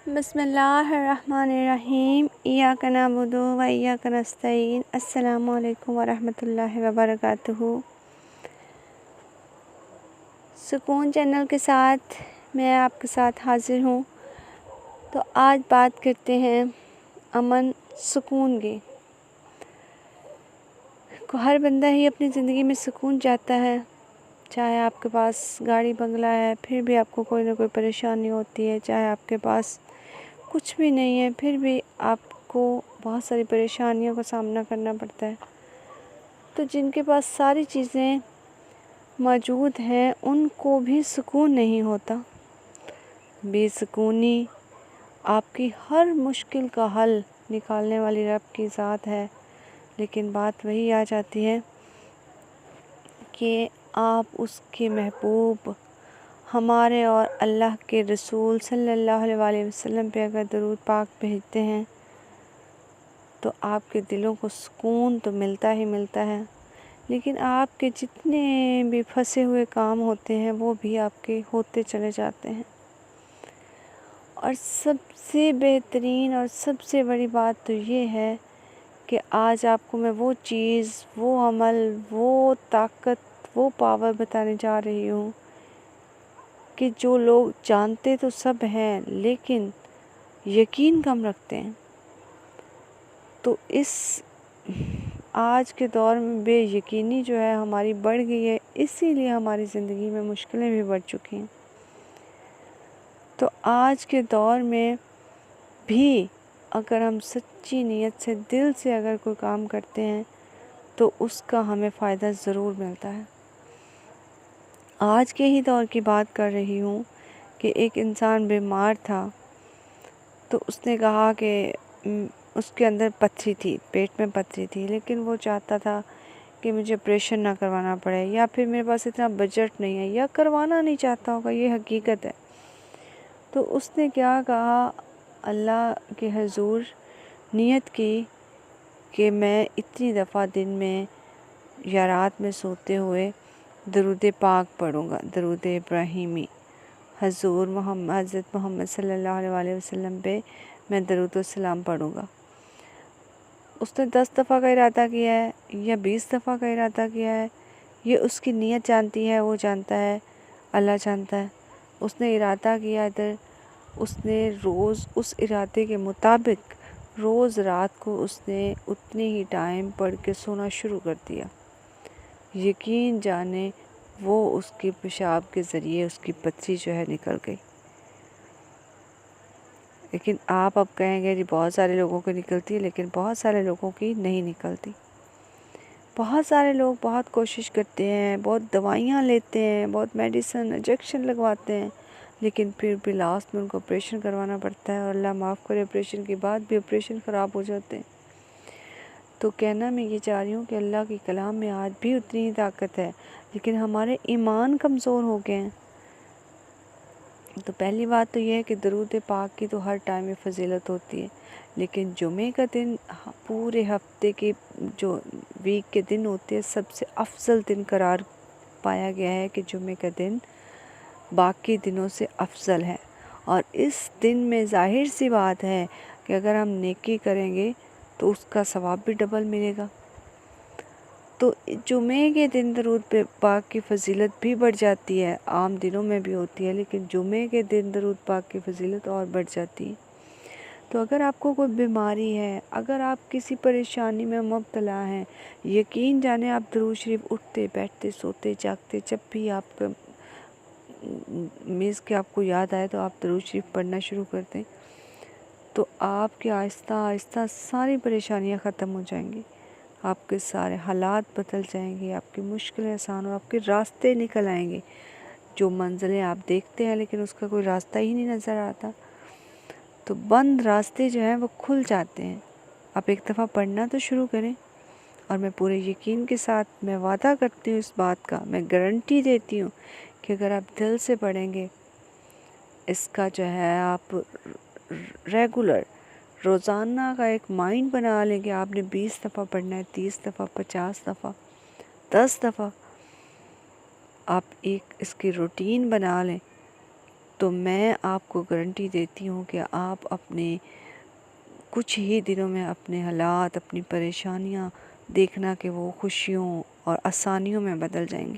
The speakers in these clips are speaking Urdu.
بسم اللہ الرحمن الرحیم ایاک نعبد و ایاک نستعین۔ السلام علیکم ورحمۃ اللہ وبرکاتہ۔ سکون چینل کے ساتھ میں آپ کے ساتھ حاضر ہوں۔ تو آج بات کرتے ہیں امن سکون کی۔ ہر بندہ ہی اپنی زندگی میں سکون چاہتا ہے، چاہے آپ کے پاس گاڑی بنگلہ ہے پھر بھی آپ کو کوئی نہ کوئی پریشانی ہوتی ہے، چاہے آپ کے پاس کچھ بھی نہیں ہے پھر بھی آپ کو بہت ساری پریشانیوں کا سامنا کرنا پڑتا ہے۔ تو جن کے پاس ساری چیزیں موجود ہیں ان کو بھی سکون نہیں ہوتا۔ بے سکونی آپ کی ہر مشکل کا حل نکالنے والی رب کی ذات ہے، لیکن بات وہی آ جاتی ہے کہ آپ اس کے محبوب ہمارے اور اللہ کے رسول صلی اللہ علیہ وسلم پہ اگر درود پاک بھیجتے ہیں تو آپ کے دلوں کو سکون تو ملتا ہی ملتا ہے، لیکن آپ کے جتنے بھی پھنسے ہوئے کام ہوتے ہیں وہ بھی آپ کے ہوتے چلے جاتے ہیں۔ اور سب سے بہترین اور سب سے بڑی بات تو یہ ہے کہ آج آپ کو میں وہ چیز، وہ عمل، وہ طاقت، وہ پاور بتانے جا رہی ہوں کہ جو لوگ جانتے تو سب ہیں لیکن یقین کم رکھتے ہیں۔ تو اس آج کے دور میں بے یقینی جو ہے ہماری بڑھ گئی ہے، اسی لیے ہماری زندگی میں مشکلیں بھی بڑھ چکی ہیں۔ تو آج کے دور میں بھی اگر ہم سچی نیت سے دل سے اگر کوئی کام کرتے ہیں تو اس کا ہمیں فائدہ ضرور ملتا ہے۔ آج کے ہی دور کی بات کر رہی ہوں کہ ایک انسان بیمار تھا، تو اس نے کہا کہ اس کے اندر پتھری تھی، پیٹ میں پتھری تھی، لیکن وہ چاہتا تھا کہ مجھے آپریشن نہ کروانا پڑے، یا پھر میرے پاس اتنا بجٹ نہیں ہے، یا کروانا نہیں چاہتا ہوگا، یہ حقیقت ہے۔ تو اس نے کیا کہا، اللہ کے حضور نیت کی کہ میں اتنی دفعہ دن میں یا رات میں سوتے ہوئے درود پاک پڑھوں گا، درود ابراہیمی، حضرت محمد صلی اللہ علیہ وسلم پہ میں درود و سلام پڑھوں گا۔ اس نے 10 دفعہ کا ارادہ کیا ہے یا 20 دفعہ کا ارادہ کیا ہے، یہ اس کی نیت جانتی ہے، وہ جانتا ہے، اللہ جانتا ہے۔ اس نے ارادہ کیا ادھر، اس نے روز اس ارادے کے مطابق روز رات کو اس نے اتنے ہی ٹائم پڑھ کے سونا شروع کر دیا۔ یقین جانے وہ اس کے پیشاب کے ذریعے اس کی پتھری جو ہے نکل گئی۔ لیکن آپ اب کہیں گے جی بہت سارے لوگوں کی نکلتی ہے، لیکن بہت سارے لوگوں کی نہیں نکلتی۔ بہت سارے لوگ بہت کوشش کرتے ہیں، بہت دوائیاں لیتے ہیں، بہت میڈیسن انجیکشن لگواتے ہیں، لیکن پھر بھی لاسٹ میں ان کو آپریشن کروانا پڑتا ہے، اور اللہ معاف کرے آپریشن کے بعد بھی آپریشن خراب ہو جاتے ہیں۔ تو کہنا میں یہ چاہ رہی ہوں کہ اللہ کے کلام میں آج بھی اتنی ہی طاقت ہے، لیکن ہمارے ایمان کمزور ہو گئے ہیں۔ تو پہلی بات تو یہ ہے کہ درود پاک کی تو ہر ٹائم میں فضیلت ہوتی ہے، لیکن جمعے کا دن پورے ہفتے کے جو ویک کے دن ہوتے ہیں سب سے افضل دن قرار پایا گیا ہے کہ جمعے کا دن باقی دنوں سے افضل ہے، اور اس دن میں ظاہر سی بات ہے کہ اگر ہم نیکی کریں گے تو اس کا ثواب بھی ڈبل ملے گا۔ تو جمعے کے دن درود پاک کی فضیلت بھی بڑھ جاتی ہے، عام دنوں میں بھی ہوتی ہے، لیکن جمعے کے دن درود پاک کی فضیلت اور بڑھ جاتی ہے۔ تو اگر آپ کو کوئی بیماری ہے، اگر آپ کسی پریشانی میں مبتلا ہیں، یقین جانے آپ درود شریف اٹھتے بیٹھتے سوتے جاگتے جب بھی آپ کا میز کے آپ کو یاد آئے تو آپ درود شریف پڑھنا شروع کر دیں، تو آپ کے آہستہ آہستہ ساری پریشانیاں ختم ہو جائیں گی، آپ کے سارے حالات بدل جائیں گے، آپ کی مشکلیں آسان اور آپ کے راستے نکل آئیں گے۔ جو منزلیں آپ دیکھتے ہیں لیکن اس کا کوئی راستہ ہی نہیں نظر آتا، تو بند راستے جو ہیں وہ کھل جاتے ہیں۔ آپ ایک دفعہ پڑھنا تو شروع کریں، اور میں پورے یقین کے ساتھ میں وعدہ کرتی ہوں اس بات کا، میں گارنٹی دیتی ہوں کہ اگر آپ دل سے پڑھیں گے، اس کا جو ہے آپ ریگولر روزانہ کا ایک مائنڈ بنا لیں کہ آپ نے 20 دفعہ پڑھنا ہے، 30 دفعہ، 50 دفعہ، 10 دفعہ، آپ ایک اس کی روٹین بنا لیں، تو میں آپ کو گارنٹی دیتی ہوں کہ آپ اپنے کچھ ہی دنوں میں اپنے حالات، اپنی پریشانیاں دیکھنا کہ وہ خوشیوں اور آسانیوں میں بدل جائیں گی۔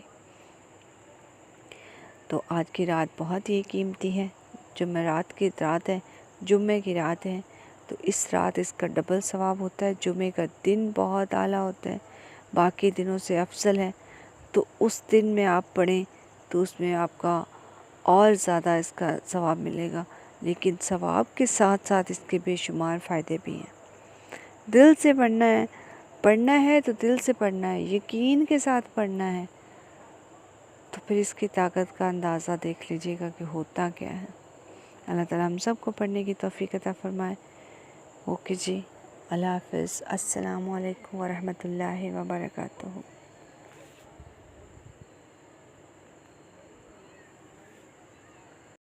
تو آج کی رات بہت ہی قیمتی ہے، جمعرات کی رات ہے، جمعے کی رات ہے، تو اس رات اس کا ڈبل ثواب ہوتا ہے۔ جمعے کا دن بہت اعلیٰ ہوتا ہے، باقی دنوں سے افضل ہے، تو اس دن میں آپ پڑھیں تو اس میں آپ کا اور زیادہ اس کا ثواب ملے گا، لیکن ثواب کے ساتھ ساتھ اس کے بے شمار فائدے بھی ہیں۔ دل سے پڑھنا ہے تو دل سے پڑھنا ہے، یقین کے ساتھ پڑھنا ہے، تو پھر اس کی طاقت کا اندازہ دیکھ لیجئے گا کہ ہوتا کیا ہے۔ اللہ تعالیٰ ہم سب کو پڑھنے کی توفیق عطا فرمائے۔ اوکے جی، اللہ حافظ، السلام علیکم ورحمۃ اللہ وبرکاتہ۔